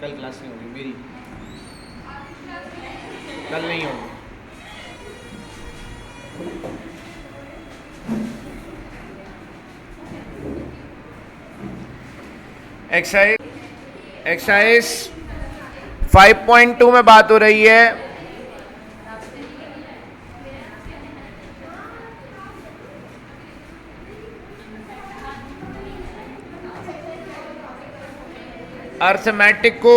कल क्लास नहीं होगी मेरी, कल नहीं होगी। एक्सरसाइज 5.2 में बात हो रही है अर्थमेटिक को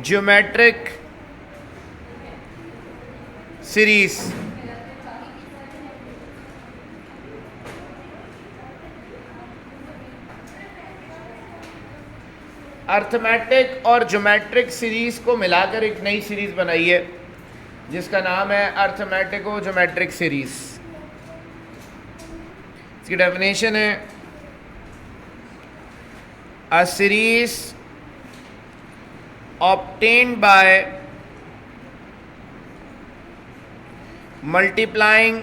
ज्योमेट्रिक सीरीज अर्थमेटिक और ज्योमेट्रिक सीरीज को मिलाकर एक नई सीरीज बनाई है जिसका नाम है अर्थमेटिको ज्योमेट्रिक सीरीज। इसकी डेफिनेशन है a series obtained by multiplying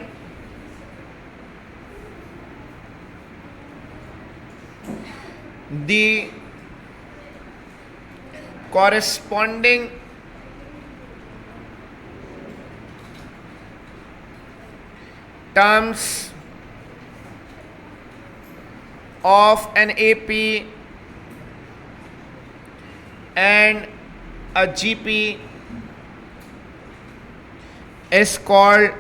the corresponding terms of an AP and a GP is called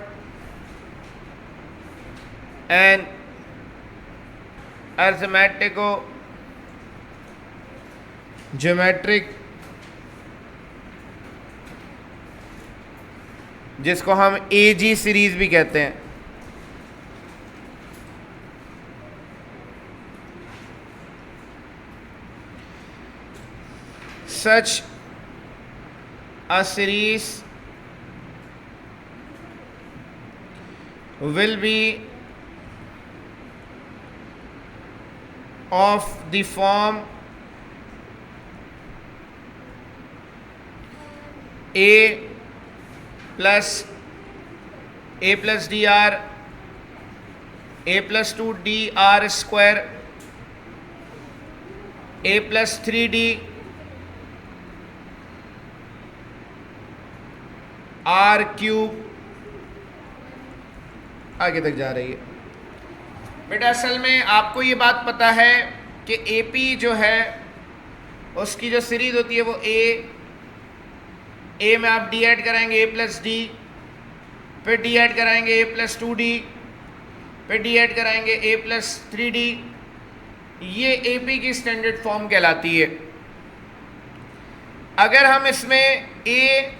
an arithmetico geometric, जिसको हम AG सीरीज भी कहते हैं। Such a series will be of the form a plus dr a plus 2dr square a plus 3d R cube आगे तक जा रही है। बेटा असल में आपको ये बात पता है कि एपी जो है उसकी जो सीरीज होती है वो ए में आप डी ऐड कराएंगे a प्लस डी, फिर डी ऐड कराएंगे a प्लस 2d, फिर डी ऐड कराएंगे a प्लस 3d। ये एपी की स्टैंडर्ड फॉर्म कहलाती है। अगर हम इसमें ए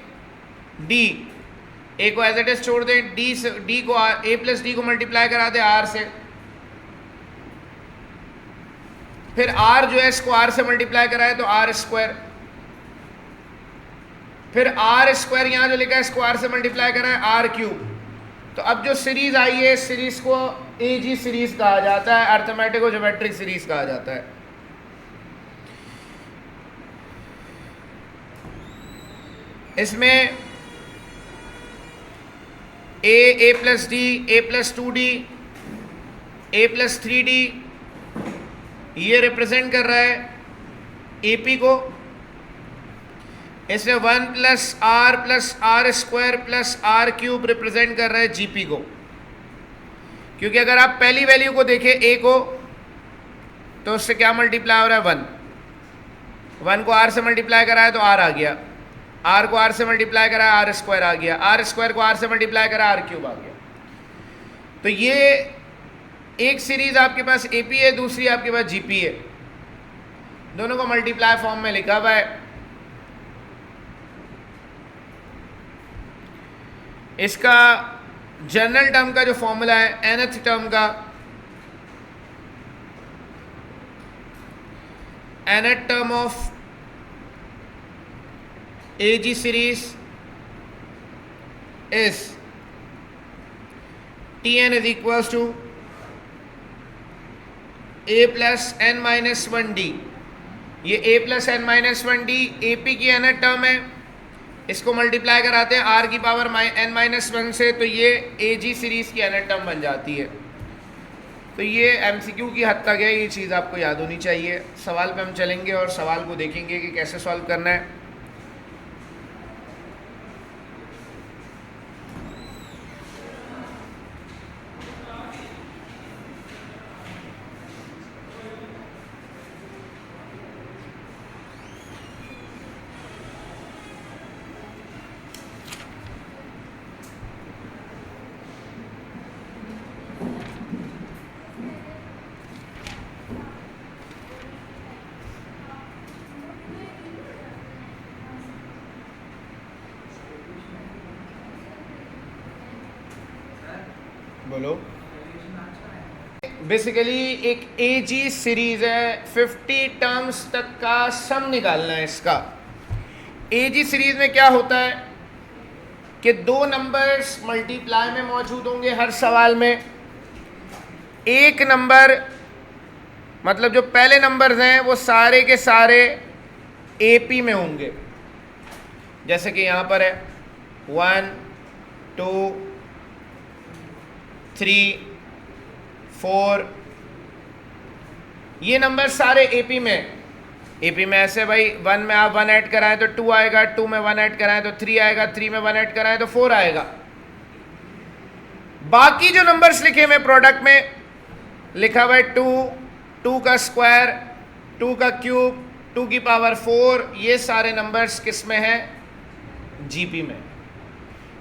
को एज इट इज छोड़ दें, डी को ए प्लस डी को मल्टीप्लाई करा दें आर से, फिर आर जो है इसको आर से मल्टीप्लाई कराए तो आर स्क्वायर, फिर आर स्क्वायर यहां जो लिखा है इसको आर से मल्टीप्लाई कराए आर क्यूब। तो अब जो सीरीज आई है इस सीरीज को एजी सीरीज कहा जाता है, अर्थमेटिको ज्योमेट्रिक सीरीज कहा जाता है। इसमें ए प्लस डी, ए प्लस 2d, ए प्लस 3d ये रिप्रेजेंट कर रहा है एपी को। इसमें 1 plus R square plus R cube represent कर रहा है जीपी को। क्योंकि अगर आप पहली वैल्यू को देखें ए को तो उससे क्या मल्टीप्लाई हो रहा है 1 को आर से मल्टीप्लाई कराया तो आर आ गया, आर को आर से मल्टीप्लाई करा आर स्क्वायर आ गया, आर स्क्वायर को आर से मल्टीप्लाई करा आर क्यूब आ गया। तो ये एक सीरीज आपके पास एपी है, दूसरी आपके पास जीपी है, दोनों को मल्टीप्लाई फॉर्म में लिखा हुआ है। इसका जनरल टर्म का जो फॉर्मूला है nth टर्म का, nth term of AG series is Tn is equals to a plus n minus 1d। ये a plus n minus 1d AP की nth टर्म है, इसको मल्टीप्लाई कराते हैं r की पावर n minus 1 से, तो ये AG सीरीज की nth टर्म बन जाती है। तो ये एमसीक्यू की हद तक है, ये चीज़ आपको याद होनी चाहिए। सवाल पे हम चलेंगे और सवाल को देखेंगे कि कैसे सॉल्व करना है। बोलो। बेसिकली एक एजी सीरीज है, 50 टर्म्स तक का सम निकालना है इसका। एजी सीरीज में क्या होता है कि दो नंबर्स मल्टीप्लाई में मौजूद होंगे हर सवाल में। एक नंबर मतलब जो पहले नंबर्स हैं वो सारे के सारे एपी में होंगे, जैसे कि यहाँ पर है 1 2 3 4, ये नंबर सारे एपी में। एपी में ऐसे भाई 1 में आप 1 ऐड कराएं तो 2 आएगा, 2 में 1 ऐड कराएं तो 3 आएगा, 3 में 1 ऐड कराएं तो 4 आएगा। बाकी जो नंबर्स लिखे हुए प्रोडक्ट में लिखा हुआ है 2, 2 का स्क्वायर, 2 का क्यूब, 2 की पावर 4, ये सारे नंबर्स किस में हैं? जीपी में।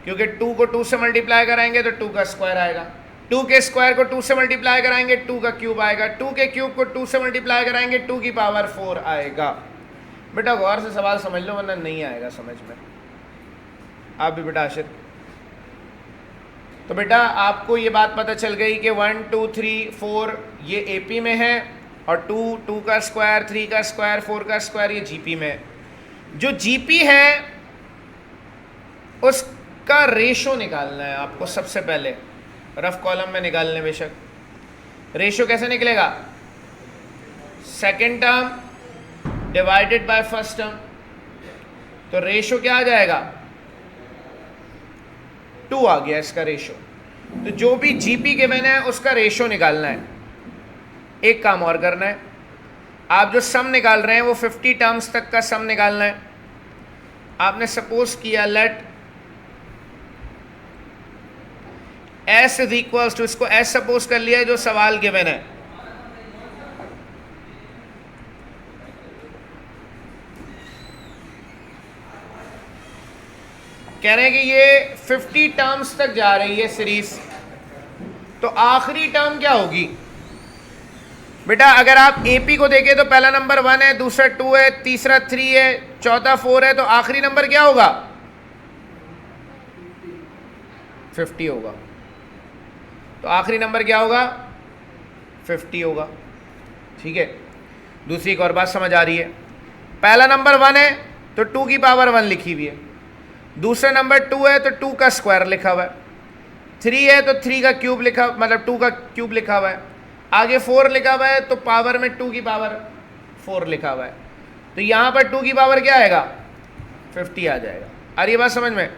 क्योंकि 2 को 2 से मल्टीप्लाई कराएंगे तो 2 का स्क्वायर आएगा, 2 के स्क्वायर को 2 से मल्टीप्लाई कराएंगे 2 का क्यूब आएगा, 2 के क्यूब को 2 से मल्टीप्लाई कराएंगे 2 की पावर 4 आएगा। बेटा गौर से सवाल समझ लो वरना नहीं आएगा समझ में। आप भी बेटा आशिर। तो बेटा आपको ये बात पता चल गई कि 1 2 3 4 ये एपी में है और 2 2 का स्क्वायर, 3 का स्क्वायर, 4 का स्क्वायर ये जीपी में है। जो जीपी है उसका रेशो निकालना है आपको सबसे पहले। रफ कॉलम में निकालने बेशक। रेशो कैसे निकलेगा? Second term divided by first term. तो रेशो क्या आ जाएगा? 2 आ गया इसका रेशो। तो जो भी जीपी गिवन है उसका रेशो निकालना है। एक काम और करना है, आप जो सम निकाल रहे हैं वो 50 टर्म्स तक का सम निकालना है। आपने सपोज किया let S is equals to, इसको S सपोज कर लिया जो सवाल गिवन है। कह रहे हैं कि ये 50 टर्म्स तक जा रही है सीरीज, तो आखिरी टर्म क्या होगी? बेटा अगर आप एपी को देखें तो पहला नंबर 1 है, दूसरा 2 है, तीसरा 3 है, चौथा 4 है, तो आखिरी नंबर क्या होगा? 50 होगा। तो आखिरी नंबर क्या होगा? 50 होगा। ठीक है, दूसरी एक और बात समझ आ रही है। पहला नंबर 1 है तो 2 की पावर 1 लिखी हुई है, दूसरा नंबर 2 है तो 2 का स्क्वायर लिखा हुआ है, 3 है तो 3 का क्यूब लिखा, मतलब 2 का क्यूब लिखा हुआ है, आगे 4 लिखा हुआ है तो पावर में 2 की पावर 4 लिखा हुआ है। तो यहाँ पर 2 की पावर क्या आएगा? 50 आ जाएगा। आ रही है बात समझ में?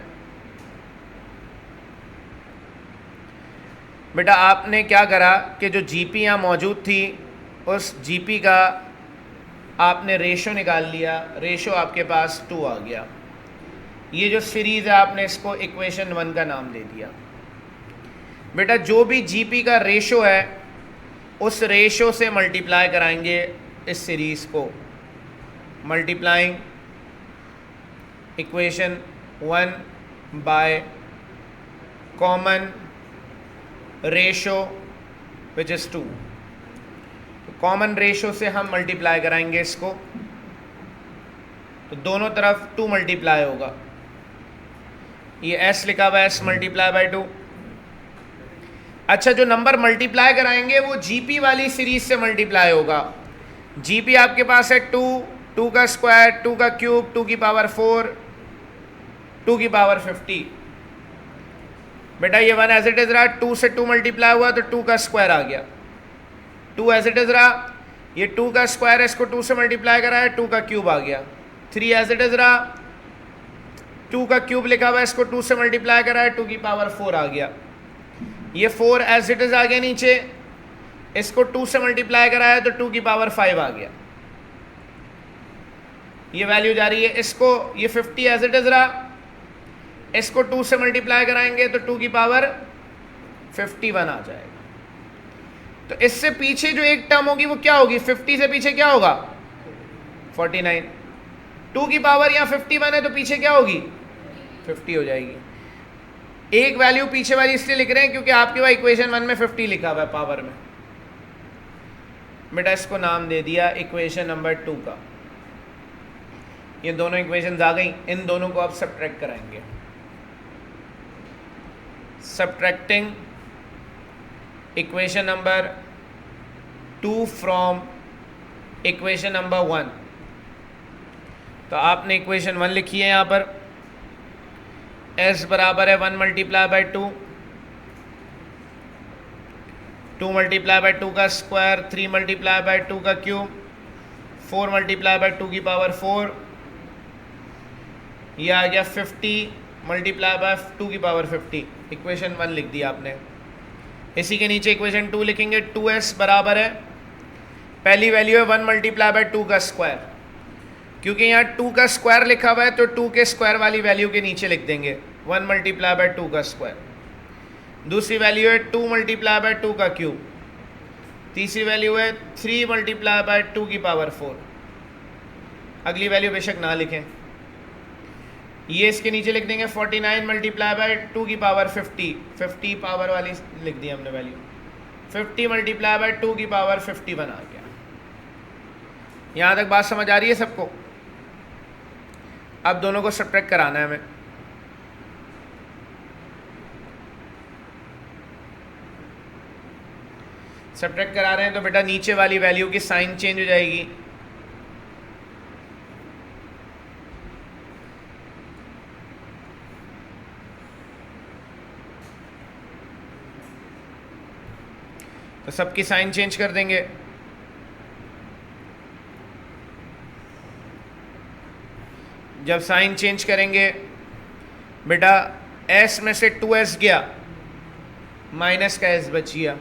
बेटा आपने क्या करा कि जो जीपी यहाँ मौजूद थी उस जीपी का आपने रेशो निकाल लिया, रेशो आपके पास 2 आ गया। ये जो सीरीज़ है आपने इसको इक्वेशन 1 का नाम दे दिया। बेटा जो भी जीपी का रेशो है उस रेशो से मल्टीप्लाई कराएंगे इस सीरीज़ को। Multiplying equation 1 by common ratio which is 2। तो कॉमन रेशो से हम मल्टीप्लाई कराएंगे इसको, तो दोनों तरफ 2 मल्टीप्लाई होगा। ये s लिखा हुआ है, s मल्टीप्लाई बाय 2। अच्छा जो नंबर मल्टीप्लाई कराएंगे वो जीपी वाली सीरीज से मल्टीप्लाई होगा। जीपी आपके पास है 2, 2 का स्क्वायर, 2 का क्यूब, 2 की पावर 4, 2 की पावर 50। बेटा ये 1 एज इट इज रहा, 2 से 2 मल्टीप्लाई हुआ तो 2 का स्क्वायर आ गया, 2 एज इट इज रहा, ये 2 का स्क्वायर है, इसको 2 से मल्टीप्लाई कराया 2 का क्यूब आ गया, 3 एज इट इज रहा, 2 का क्यूब लिखा हुआ है, इसको 2 से मल्टीप्लाई कराया 2 की पावर 4 आ गया, ये 4 एज इट इज आ गया नीचे, इसको 2 से मल्टीप्लाई कराया तो 2 की पावर 5 आ गया, ये वैल्यू जा रही है। इसको ये 50 एज इट इज रहा, इसको 2 से मल्टीप्लाई कराएंगे तो 2 की पावर 51 आ जाएगा। तो इससे पीछे जो एक टर्म होगी वो क्या होगी, 50 से पीछे क्या होगा 49, 2 की पावर यहाँ 51 है तो पीछे क्या होगी 50 हो जाएगी। एक वैल्यू पीछे वाली इसलिए लिख रहे हैं क्योंकि आपके वहाँ इक्वेशन 1 में 50 लिखा हुआ है पावर में। बेटा इसको नाम दे दिया इक्वेशन नंबर 2 का। ये दोनों इक्वेशंस आ गई, इन दोनों को आप सब्ट्रैक्ट कराएंगे। Subtracting equation number 2 from equation number 1। तो आपने इक्वेशन 1 लिखी है यहाँ पर, s बराबर है 1 मल्टीप्लाई बाई 2, 2 मल्टीप्लाई बाई 2 का स्क्वायर, 3 मल्टीप्लाई बाई 2 का क्यूब, 4 मल्टीप्लाई बाई 2 की पावर 4, यह आ गया 50 मल्टीप्लाई बाय 2 की पावर 50। इक्वेशन 1 लिख दिया आपने। इसी के नीचे इक्वेशन 2 लिखेंगे, 2s बराबर है, पहली वैल्यू है 1 मल्टीप्लाई बाय 2 का स्क्वायर, क्योंकि यहाँ 2 का स्क्वायर लिखा हुआ है तो 2 के स्क्वायर वाली वैल्यू के नीचे लिख देंगे 1 मल्टीप्लाई बाय 2 का स्क्वायर। दूसरी वैल्यू है 2 मल्टीप्लाई बाय 2 का क्यूब, तीसरी वैल्यू है 3 मल्टीप्लाई बाय 2 की पावर 4। अगली वैल्यू बेशक ना लिखें, ये इसके नीचे लिख देंगे 49 मल्टीप्लाई बाय 2 की पावर 50, 50 पावर वाली लिख दी हमने वैल्यू, 50 मल्टीप्लाई बाय 2 की पावर 51 आ गया। यहाँ तक बात समझ आ रही है सबको? अब दोनों को सब्ट्रैक्ट कराना है हमें। सब्ट्रैक्ट करा रहे हैं तो बेटा नीचे वाली वैल्यू की साइन चेंज हो जाएगी, तो सबकी साइन चेंज कर देंगे। जब साइन चेंज करेंगे बेटा s में से 2s गया, माइनस का s बच गया,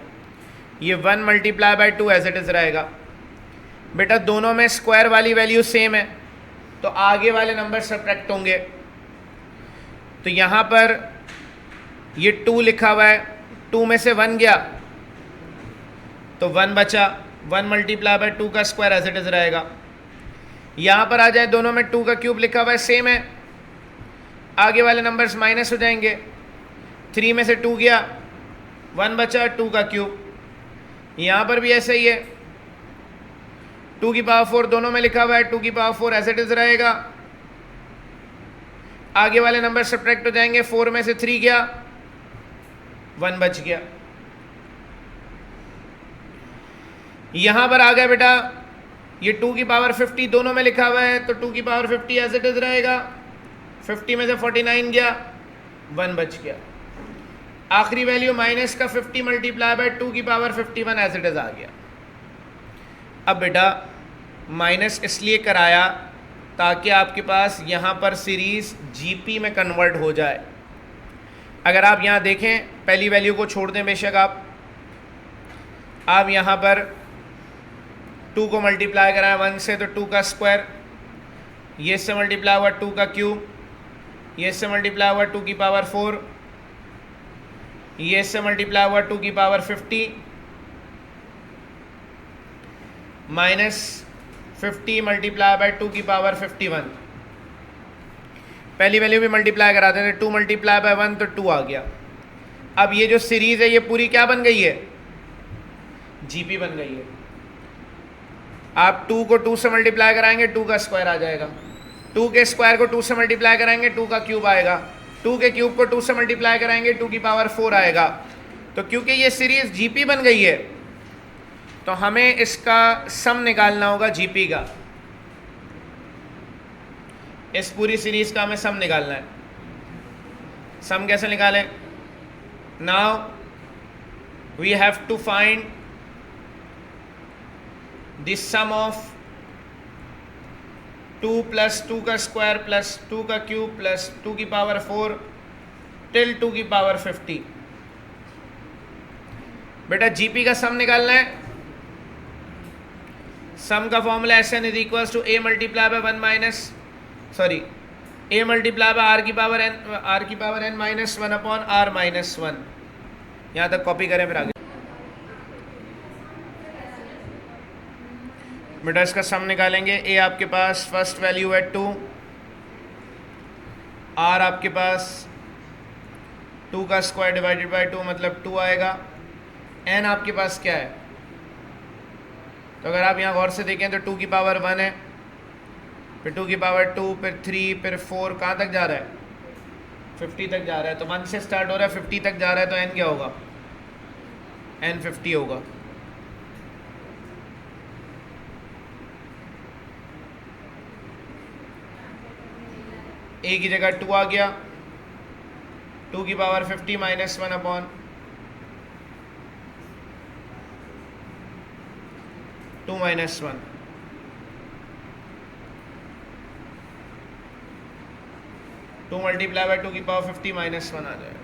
ये 1 multiply by 2 as it is रहेगा। बेटा दोनों में स्क्वायर वाली वैल्यू सेम है तो आगे वाले नंबर सब्ट्रैक्ट होंगे। तो यहाँ पर ये 2 लिखा हुआ है, 2 में से 1 गया तो 1 बचा, 1 मल्टीप्लाई बाय 2 का स्क्वायर एज इट इज रहेगा। यहाँ पर आ जाए, दोनों में 2 का क्यूब लिखा हुआ है सेम है, आगे वाले नंबर्स माइनस हो जाएंगे, 3 में से 2 गया, 1 बचा, 2 का क्यूब। यहाँ पर भी ऐसा ही है, 2 की पावर 4 दोनों में लिखा हुआ है, 2 की पावर 4 एज इट इज रहेगा, आगे वाले नंबर सब्ट्रैक्ट हो जाएंगे, 4 में से 3 गया, 1 बच गया। यहाँ पर आ गया बेटा ये 2 की पावर 50 दोनों में लिखा हुआ है तो 2 की पावर 50 एज इट इज रहेगा, 50 में से 49 गया, 1 बच गया। आखिरी वैल्यू माइनस का 50 मल्टीप्लाई बाय 2 की पावर 51 एज इट इज आ गया। अब बेटा माइनस इसलिए कराया ताकि आपके पास यहाँ पर सीरीज जीपी में कन्वर्ट हो जाए। अगर आप यहाँ देखें, पहली वैल्यू को छोड़ दें बेशक आप यहाँ पर 2 को मल्टीप्लाई कराया 1 से तो 2 का स्क्वायर, ये से मल्टीप्लाई हुआ 2 का क्यूब, ये से मल्टीप्लाई हुआ 2 की पावर 4, ये से मल्टीप्लाई हुआ 2 की पावर 50 माइनस 50 मल्टीप्लाई बाय 2 की पावर 51। पहली वैल्यू भी मल्टीप्लाई कराते थे, 2 मल्टीप्लाई बाय 1 तो 2 आ गया। अब ये जो सीरीज है ये पूरी क्या बन गई है, जीपी बन गई है। आप 2 को 2 से मल्टीप्लाई कराएंगे 2 का स्क्वायर आ जाएगा, 2 के स्क्वायर को 2 से मल्टीप्लाई कराएंगे 2 का क्यूब आएगा, 2 के क्यूब को 2 से मल्टीप्लाई कराएंगे 2 की पावर 4 आएगा। तो क्योंकि ये सीरीज जीपी बन गई है तो हमें इसका सम निकालना होगा जीपी का। इस पूरी सीरीज का हमें सम निकालना है। सम कैसे निकालें? Now we have to find the sum of 2 plus 2 का स्क्वायर प्लस 2 का क्यूब प्लस 2 की पावर 4 टिल 2 की पावर 50। बेटा जीपी का सम निकालना है सम का formula S N is equals to A multiply by A multiply by R की power N minus one upon R minus one. यहाँ तक कॉपी करें फिर आगे। बेटा इसका सम निकालेंगे। ए आपके पास फर्स्ट वैल्यू है 2, आर आपके पास 2 का स्क्वायर डिवाइडेड बाय 2 मतलब 2 आएगा। एन आपके पास क्या है, तो अगर आप यहाँ गौर से देखें तो 2 की पावर 1 है, फिर 2 की पावर 2, फिर 3, फिर 4, कहाँ तक जा रहा है 50 तक जा रहा है। तो 1 से स्टार्ट हो रहा है 50 तक जा रहा है, तो एन क्या होगा, एन 50 होगा। ए की जगह 2 आ गया, 2 की power 50 minus 1 upon 2 minus 1। To multiply by 2 की पावर 50 माइनस 1 आ जाएगा।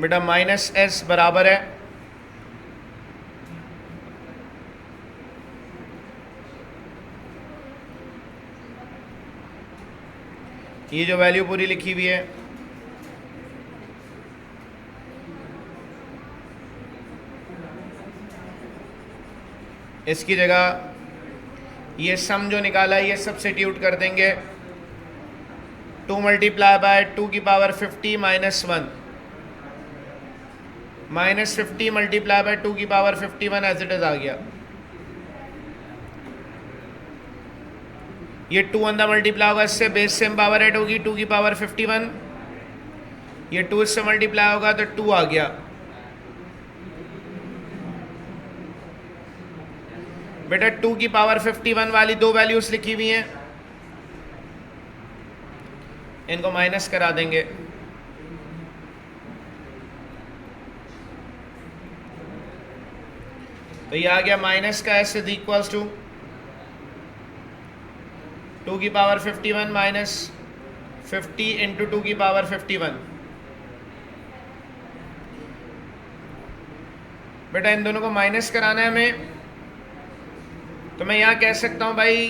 बेटा माइनस एस बराबर है ये जो वैल्यू पूरी लिखी हुई है, इसकी जगह ये सम जो निकाला है ये सब्स्टिट्यूट कर देंगे। 2 मल्टीप्लाई बाय 2 की power 50 minus 1 minus 50 multiply by 2 की पावर 51 एज इट इज आ गया। ये 2 अंदर मल्टीप्लाई होगा, इससे बेस सेम पावर ऐड होगी 2 की पावर 51, ये 2 इससे मल्टीप्लाई होगा तो 2 आ गया। बेटा 2 की पावर 51 वाली दो वैल्यूज लिखी हुई हैं, इनको माइनस करा देंगे। तो ये आ गया माइनस का एस इज इक्वल्स टू 2 की पावर 51 माइनस 50 इंटू 2 की पावर 51। बेटा इन दोनों को माइनस कराना है हमें, तो मैं यहाँ कह सकता हूँ भाई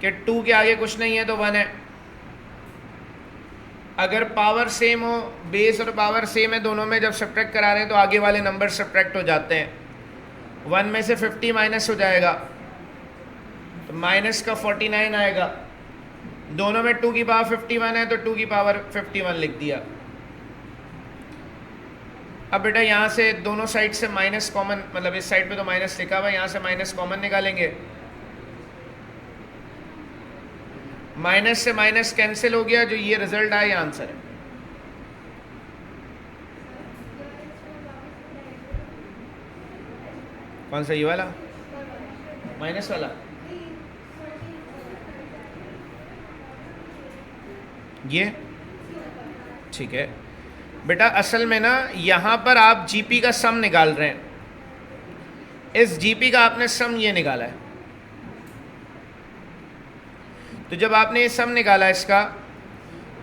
कि 2 के आगे कुछ नहीं है तो 1 है। अगर पावर सेम हो, बेस और पावर सेम है दोनों में, जब सब्ट्रैक्ट करा रहे हैं तो आगे वाले नंबर सब्ट्रैक्ट हो जाते हैं। 1 में से 50 माइनस हो जाएगा तो माइनस का 49 आएगा। दोनों में 2 की पावर 51 है तो 2 की पावर 51 लिख दिया। अब बेटा यहाँ से दोनों साइड से माइनस कॉमन, मतलब इस साइड पे तो माइनस लिखा हुआ है, यहाँ से माइनस कॉमन निकालेंगे। माइनस से माइनस कैंसिल हो गया, जो ये रिजल्ट आया ये आंसर है। कौन सा, ये वाला माइनस वाला? ये ठीक है बेटा। असल में ना यहाँ पर आप जीपी का सम निकाल रहे हैं, इस जीपी का आपने सम ये निकाला है। तो जब आपने ये सम निकाला इसका,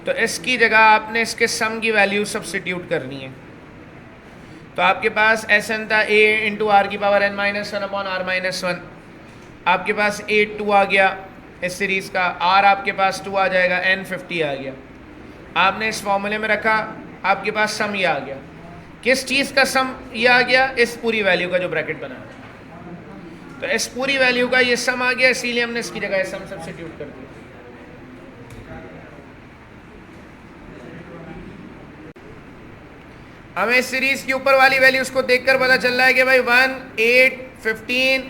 तो इसकी जगह आपने इसके सम की वैल्यू सब्स्टिट्यूट करनी है। तो आपके पास एस एन था ए इंटू आर की power N minus 1 upon R minus 1। आपके पास ए 2 आ गया इस सीरीज़ का, आर आपके पास 2 आ जाएगा, एन 50 आ गया। आपने इस फॉर्मूले में रखा, आपके पास सम ये आ गया। किस चीज़ का सम ये आ गया? इस पूरी वैल्यू का जो ब्रैकेट बना है। तो इस पूरी वैल्यू का ये सम आ गया, इसीलिए हमने इसकी जगह सम सब्स्टिट्यूट कर दिया। हमें सीरीज की ऊपर वाली वैल्यूज को देखकर पता चल रहा है कि भाई 1, 8, 15,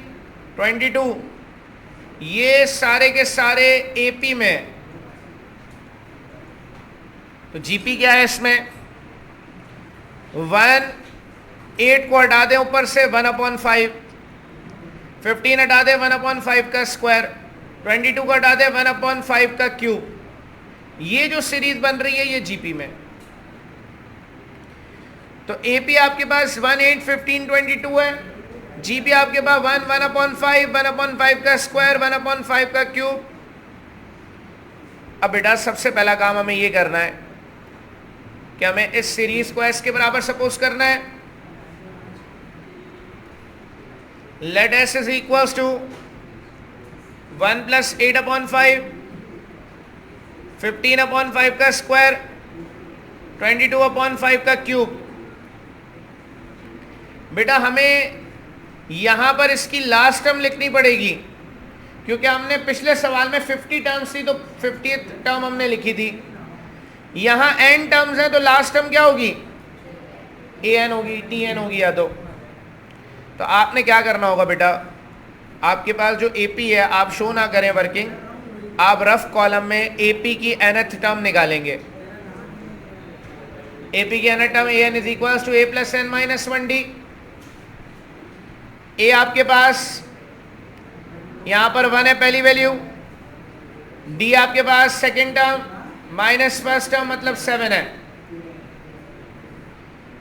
22 ये सारे के सारे एपी में है। तो जीपी क्या है इसमें? 1, 8 को हटा दें ऊपर से 1/5, 15 हटा दें 1/5 का स्क्वायर, 22 को हटा दें 1/5 का क्यूब। ये जो सीरीज बन रही है ये जीपी में। तो एपी आपके पास 1, 8, 15, 22 है, जीपी आपके पास 1, 1/5, 1/5 का स्क्वायर, 1/5 का क्यूब। अब बेटा सबसे पहला काम हमें ये करना है कि हमें इस सीरीज को एस के बराबर सपोज करना है। Let S is equals to 1 + 8/5, 15/5 का स्क्वायर, 22/5 का क्यूब। बेटा हमें यहां पर इसकी लास्ट टर्म लिखनी पड़ेगी, क्योंकि हमने पिछले सवाल में 50 टर्म्स थी तो 50th टर्म हमने लिखी थी। यहां n टर्म्स हैं तो लास्ट टर्म क्या होगी? an होगी, tn होगी या तो आपने क्या करना होगा बेटा, आपके पास जो AP है आप शो ना करें वर्किंग, आप रफ कॉलम में AP की nth टर्म निकालेंगे। AP की nth term an is equals to a + n - 1d। a आपके पास यहां पर 1 है पहली वैल्यू, d आपके पास second term minus first term मतलब 7 है।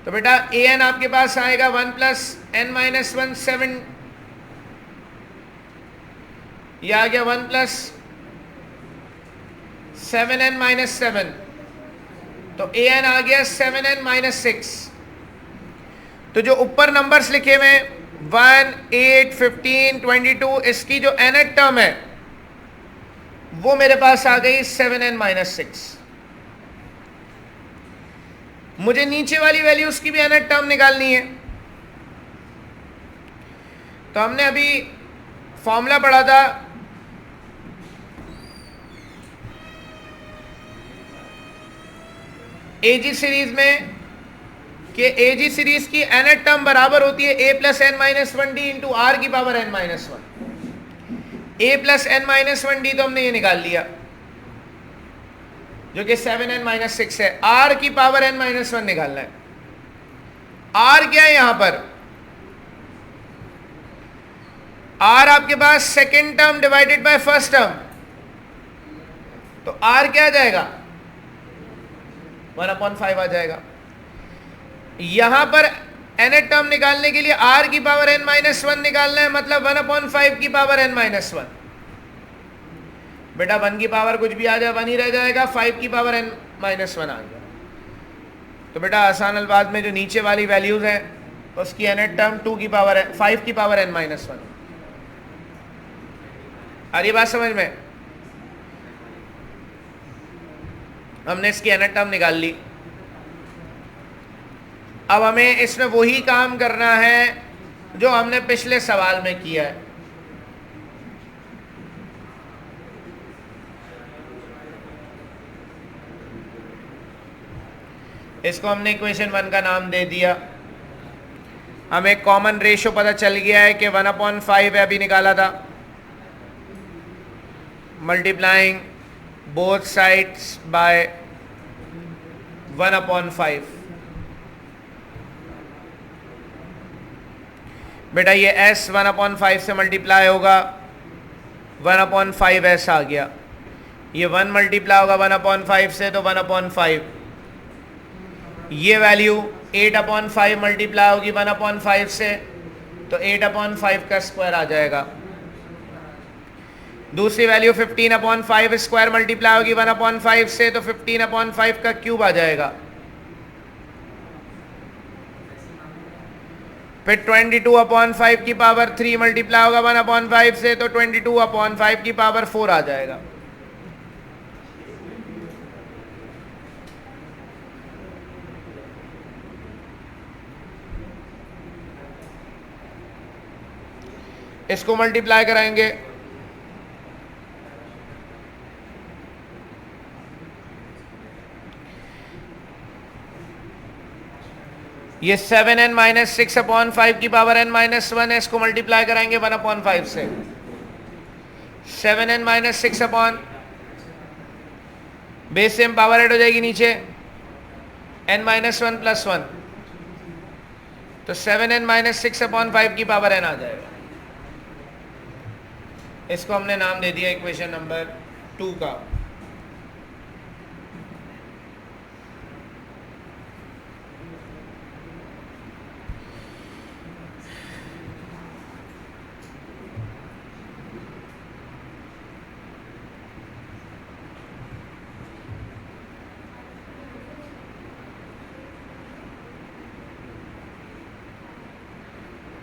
तो बेटा an आपके पास आएगा 1 + n - 1 7, यह आ गया 1 + 7n - 7, तो an आ गया 7n - 6। तो जो ऊपर नंबर्स लिखे हुए 1, 8, 15, 22 इसकी जो nth टर्म है वो मेरे पास आ गई 7n - 6। मुझे नीचे वाली वैल्यूज की भी nth टर्म निकालनी है। तो हमने अभी फॉर्मूला पढ़ा था एजी सीरीज में कि एजी सीरीज की nth टर्म बराबर होती है a + n - 1d into r की power n - 1। a + n - 1d तो हमने ये निकाल लिया जो कि 7n - 6 है। r की पावर n - 1 निकालना है। r क्या है यहां पर? r आपके पास second term divided by first term, तो r क्या आ जाएगा? 1/5 आ जाएगा। यहां पर nth टर्म निकालने के लिए r की पावर n - 1 निकालना है, मतलब 1/5 की पावर n - 1। बेटा 1 की पावर कुछ भी आ जाए 1 ही रह जाएगा, 5 की पावर n - 1 आ गया। तो बेटा आसान अल्फाज में जो नीचे वाली वैल्यूज हैं उसकी nth टर्म 5 की पावर n - 1। आ रही बात समझ में? हमने इसकी nth टर्म निकाल ली। अब हमें इसमें वही काम करना है जो हमने पिछले सवाल में किया है। इसको हमने इक्वेशन 1 का नाम दे दिया। हमें कॉमन रेशियो पता चल गया है कि 1/5 है, अभी निकाला था, मल्टीप्लाइंग बोथ साइड्स बाय 1/5। बेटा ये s 1/5 से मल्टीप्लाई होगा, 1/5 s आ गया। ये 1 मल्टीप्लाई होगा 1/5 से तो 1/5। ये वैल्यू 8/5 मल्टीप्लाई होगी 1/5 से तो 8/5 का स्क्वायर आ जाएगा। दूसरी वैल्यू 15/5 स्क्वायर मल्टीप्लाई होगी 1/5 से तो 15/5 का क्यूब आ जाएगा। फिर 22/5 की पावर 3 मल्टीप्लाई होगा 1/5 से तो 22/5 की पावर 4 आ जाएगा। इसको मल्टीप्लाई कराएंगे ये 7n माइनस 6/5 की पावर n माइनस 1 है, इसको मल्टीप्लाई कराएंगे 1/5 से। 7n minus 6 upon base same power add हो जाएगी नीचे, n माइनस 1 प्लस 1, तो 7n माइनस 6/5 की पावर n आ जाएगा। इसको हमने नाम दे दिया इक्वेशन नंबर 2 का।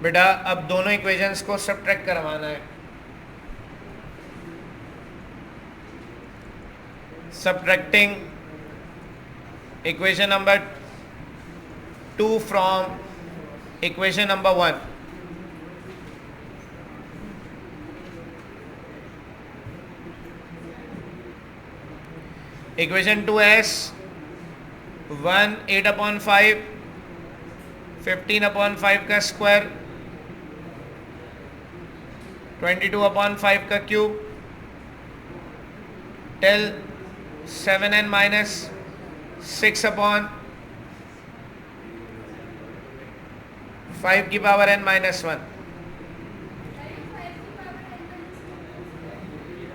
बेटा अब दोनों इक्वेशंस को सब्ट्रैक्ट करवाना है। Subtracting equation number 2 from equation number 1। Equation 2s 1 8/5 15/5 का स्क्वायर 22/5 का क्यूब टेल 7n माइनस 6/5 की पावर n माइनस 1।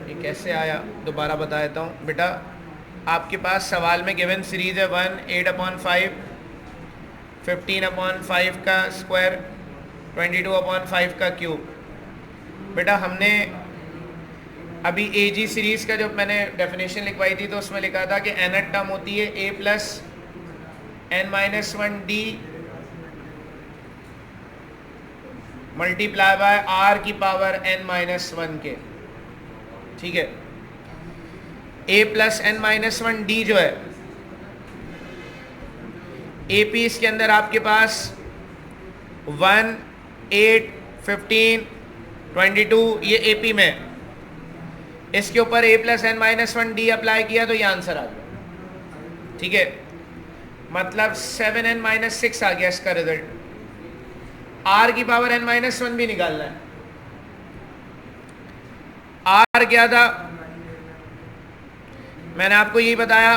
ये कैसे आया दोबारा बता देता हूँ बेटा। आपके पास सवाल में गिवन सीरीज है 1 8/5 15/5 का स्क्वायर 22/5 का क्यूब। बेटा हमने अभी एजी सीरीज का जो मैंने डेफिनेशन लिखवाई थी तो उसमें लिखा था कि nth टर्म होती है a plus n minus 1 d multiply by r की पावर n माइनस 1 के। ठीक है, a plus n minus 1 d जो है AP इसके अंदर आपके पास 1 8 15 22 ये AP में, इसके ऊपर a plus n minus 1 d apply किया तो ये आंसर आ गया। ठीक है, मतलब 7n माइनस 6 आ गया इसका रिजल्ट। r की पावर n माइनस 1 भी निकालना है। r क्या था, मैंने आपको यही बताया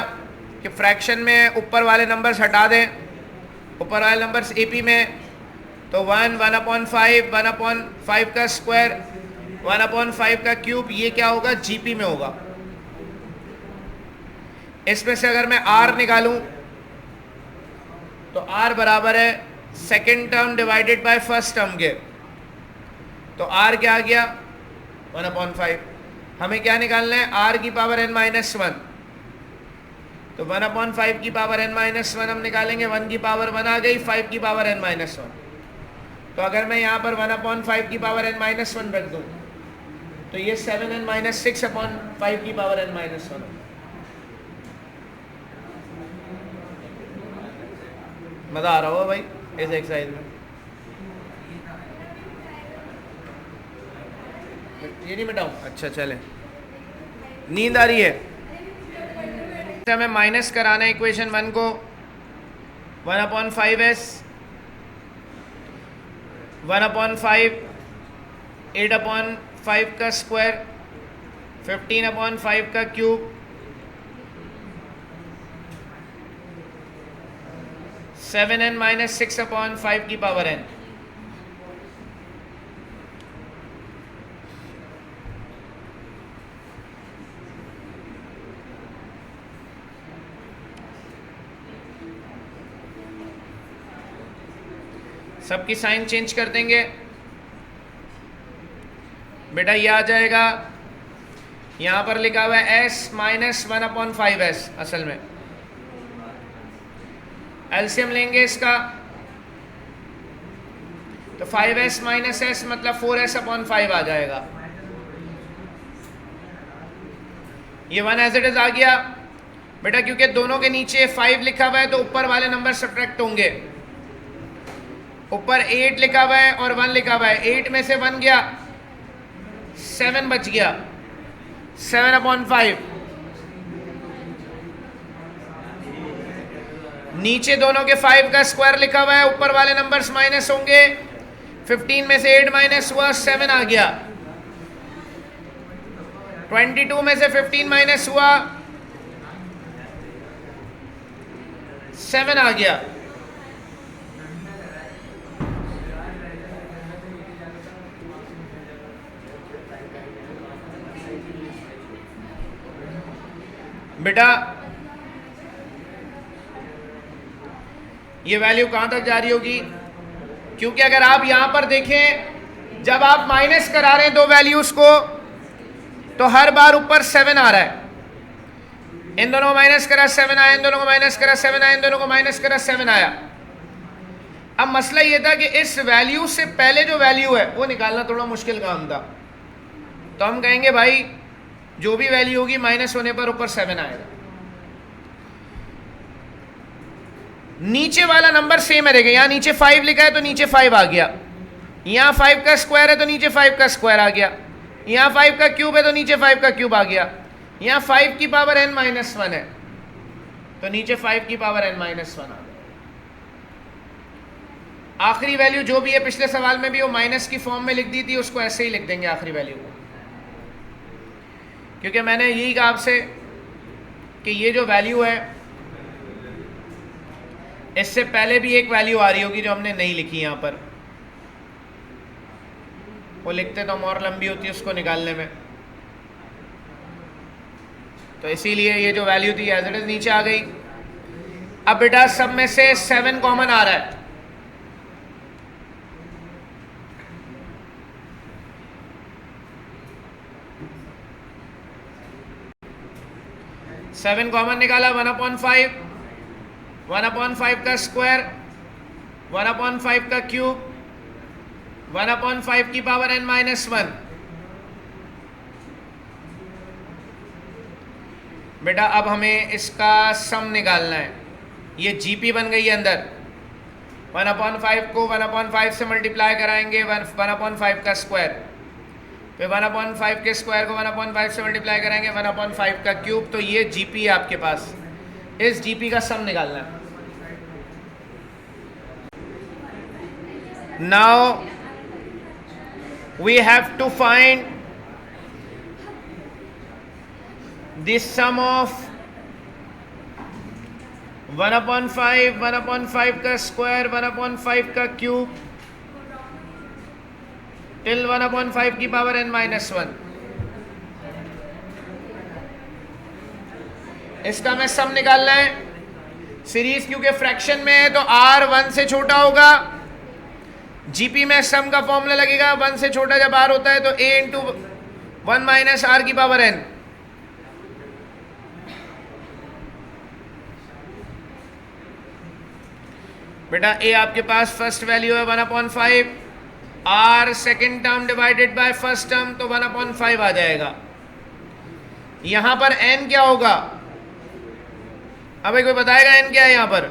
कि फ्रैक्शन में ऊपर वाले नंबर्स हटा दें, ऊपर वाले नंबर्स AP में, तो 1 1/5 1/5 का स्क्वायर 1/5 का क्यूब, ये क्या होगा GP में होगा। इसमें से अगर मैं R निकालूं तो R बराबर है second term divided by first term के, तो R क्या आ गया 1/5। हमें क्या निकालना है, R की पावर n माइनस 1, तो 1/5 की पावर n माइनस 1 हम निकालेंगे, 1 की पावर 1 आ गई, 5 की पावर n माइनस 1। तो अगर मैं यहाँ पर 1/5 की पावर n माइनस 1 रख दूँ तो ये 7n माइनस 6/5 की पावर n माइनस 1। मज़ा आ रहा होगा भाई इस एक्सरसाइज में। ये नहीं मिटाऊँ, अच्छा चले, नींद आ रही है। हमें माइनस कराना है इक्वेशन 1 को, 1/5s 1/5 8/5 का स्क्वायर 15/5 का क्यूब 7n माइनस 6/5 की पावर n। सबकी साइन चेंज कर देंगे बेटा। ये आ जाएगा, यहाँ पर लिखा हुआ है s माइनस 1/5s, असल में एलसीएम लेंगे इसका तो 5s माइनस s मतलब 4s/5 आ जाएगा। ये 1 एज इट इज आ गया बेटा, क्योंकि दोनों के नीचे 5 लिखा हुआ है तो ऊपर वाले नंबर सब्ट्रैक्ट होंगे। ऊपर 8 लिखा हुआ है और 1 लिखा हुआ है, 8 में से 1 गया, 7 बच गया, 7/5। नीचे दोनों के 5 का स्क्वायर लिखा हुआ है, ऊपर वाले नंबर्स माइनस होंगे। 15 में से 8 माइनस हुआ, 7 आ गया। 22 में से 15 माइनस हुआ, 7 आ गया। बेटा ये वैल्यू कहां तक जा रही होगी? क्योंकि अगर आप यहां पर देखें, जब आप माइनस करा रहे हैं दो वैल्यूज को, तो हर बार ऊपर 7 आ रहा है। इन दोनों को माइनस करा 7 आया, इन दोनों को माइनस करा 7 आया, इन दोनों को माइनस करा 7 आया। अब मसला यह था कि इस वैल्यू से पहले जो वैल्यू है वो निकालना थोड़ा मुश्किल काम था। तो हम कहेंगे भाई जो भी वैल्यू होगी माइनस होने पर ऊपर 7 आएगा। नीचे वाला नंबर सेम रहेगा। यहां नीचे 5 लिखा है तो नीचे 5 आ गया। यहां 5 का स्क्वायर है तो नीचे 5 का स्क्वायर आ गया। यहां 5 का क्यूब है तो नीचे 5 का क्यूब आ गया। यहां 5 की पावर n-1 है तो नीचे 5 की पावर n-1 आ गया। आखिरी वैल्यू जो भी है, पिछले सवाल में भी वो माइनस की फॉर्म में लिख दी थी, उसको ऐसे ही लिख देंगे आखिरी वैल्यू को, क्योंकि मैंने यही कहा आपसे कि ये जो वैल्यू है इससे पहले भी एक वैल्यू आ रही होगी जो हमने नहीं लिखी यहां पर। वो लिखते तो हम और लंबी होती है उसको निकालने में। तो इसीलिए ये जो वैल्यू थी एज इट इज नीचे आ गई। अब बेटा सब में से 7 कॉमन आ रहा है। सेवन कॉमन निकाला, 1/5, 1/5 का स्क्वायर, 1/5 का क्यूब, 1/5 की पावर n-1। बेटा अब हमें इसका सम निकालना है। ये जीपी बन गई है अंदर। 1/5 को 1/5 से मल्टीप्लाई कराएंगे, 1/5 का स्क्वायर, फिर 1/5 के स्क्वायर को 1/5 से मल्टीप्लाई करेंगे, 1/5 का क्यूब। तो ये जीपी है आपके पास। इस जीपी का सम निकालना है। Now we have to find the sum of 1/5, 1/5 का स्क्वायर, 1/5 का क्यूब टिल 1/5 की पावर n-1। इसका हमें सम निकालना है। सीरीज क्योंकि फ्रैक्शन में है तो r 1 से छोटा होगा। जीपी में सम का फॉर्मूला लगेगा, 1 से छोटा जब r होता है तो a इंटू 1 माइनस r की पावर n। बेटा a आपके पास फर्स्ट वैल्यू है 1/5, r second term divided by first term, तो 1/5 आ जाएगा। यहां पर n क्या होगा? अबे कोई बताएगा n क्या है यहां पर?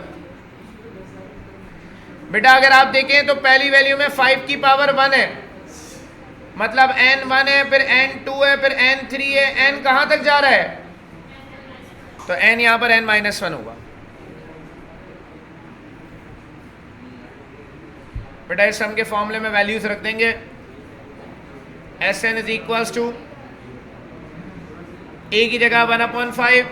बेटा अगर आप देखें तो पहली वैल्यू में 5 की पावर 1 है, मतलब n1 है, फिर n2 है, फिर n3 है। n कहां तक जा रहा है? तो n यहां पर n-1 होगा। बेटा इस सम के फॉर्मूले में वैल्यूज रख देंगे। Sn is equals to a की जगह 1/5,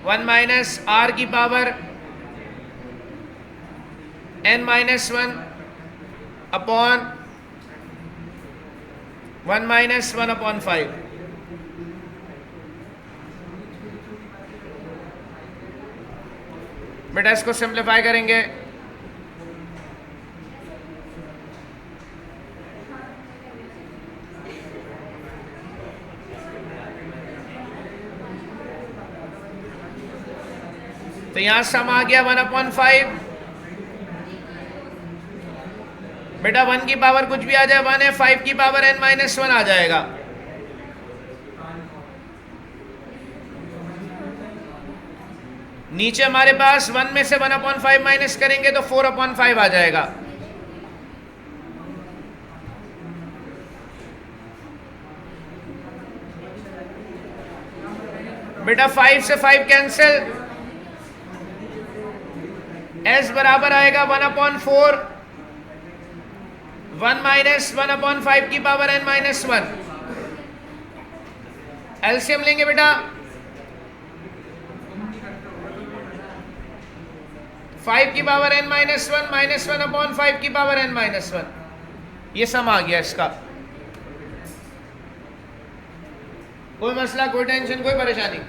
1 माइनस r की पावर n-1 अपॉन 1 माइनस 1/5। बेटा इसको सिंप्लीफाई करेंगे। तो यहां सम आ गया 1/5। बेटा 1 की पावर कुछ भी आ जाए 1 है, 5 की पावर n-1 आ जाएगा। नीचे हमारे पास 1 में से 1/5 माइनस करेंगे तो 4/5 आ जाएगा। बेटा 5 से 5 कैंसिल, s बराबर आएगा 1/4 1 माइनस 1/5 की पावर n माइनस 1। एलसीएम लेंगे बेटा, 5 की पावर n माइनस 1 माइनस 1/5 की पावर n माइनस 1। ये सम आ गया इसका। कोई मसला, कोई टेंशन, कोई परेशानी?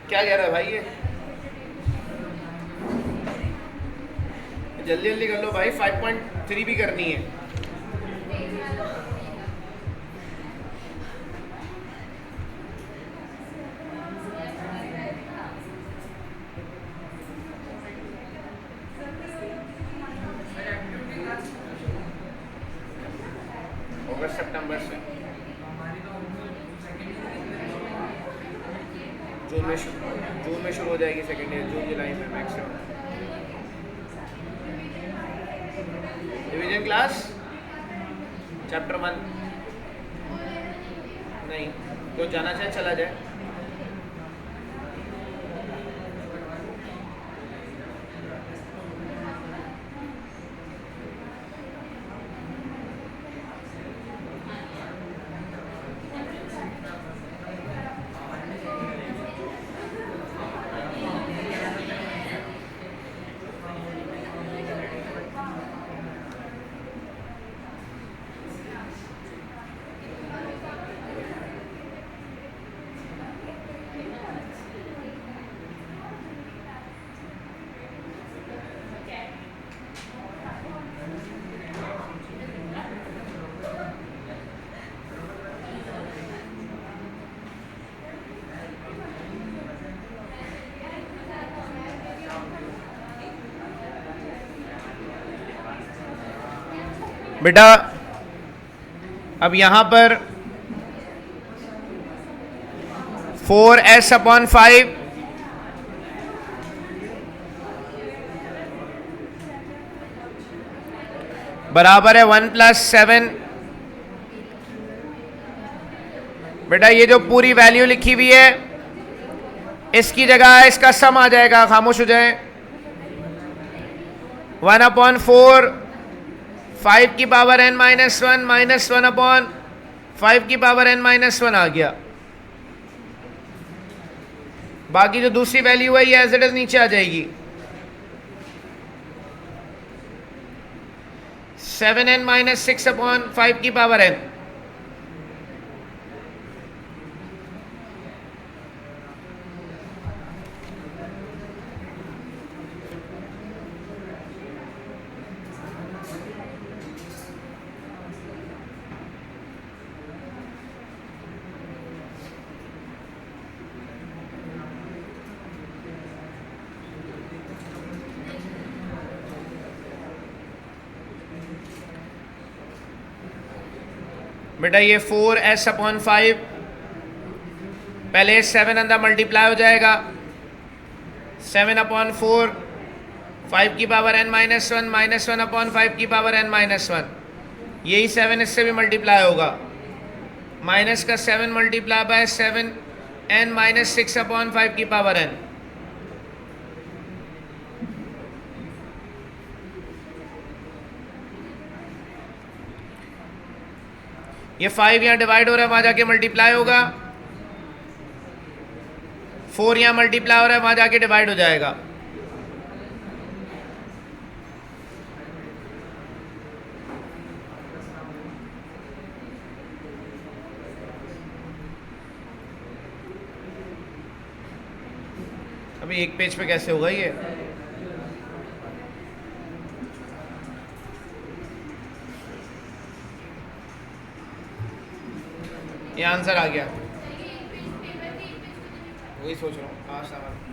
क्या कह रहा है भाई? ये जल्दी जल्दी कर लो भाई, 5.3 भी करनी है। अगस्त सितंबर से जून में शुरू हो जाएगी सेकेंड ईयर, जून जुलाई में मैक्सिमम। डिवीजन क्लास चैप्टर 1 नहीं तो जाना चाहे चला जाए। बेटा अब यहां पर 4s/5 बराबर है 1 + 7। बेटा ये जो पूरी वैल्यू लिखी हुई है इसकी जगह इसका सम आ जाएगा। खामोश हो जाए। 1/4 5 की पावर n माइनस 1 माइनस 1/5 की पावर n माइनस 1 आ गया। बाकी जो दूसरी वैल्यू है ये एज इट इज नीचे आ जाएगी। 7n माइनस 6/5 की पावर n। बेटा ये 4s/5 पहले 7 अंदर मल्टीप्लाई हो जाएगा। 7/4 5 की पावर n माइनस 1 माइनस 1/5 की पावर n माइनस 1। यही 7 इससे भी मल्टीप्लाई होगा। माइनस का 7 मल्टीप्लाई बाय 7n माइनस 6/5 की पावर n। ये 5 यहाँ डिवाइड हो रहा है, वहां जाके मल्टीप्लाई होगा। 4 यहाँ मल्टीप्लाई हो रहा है, वहां जाके डिवाइड हो जाएगा। अभी एक पेज पे कैसे होगा ये? ये आंसर आ गया। वही सोच रहा हूँ। हाँ सामान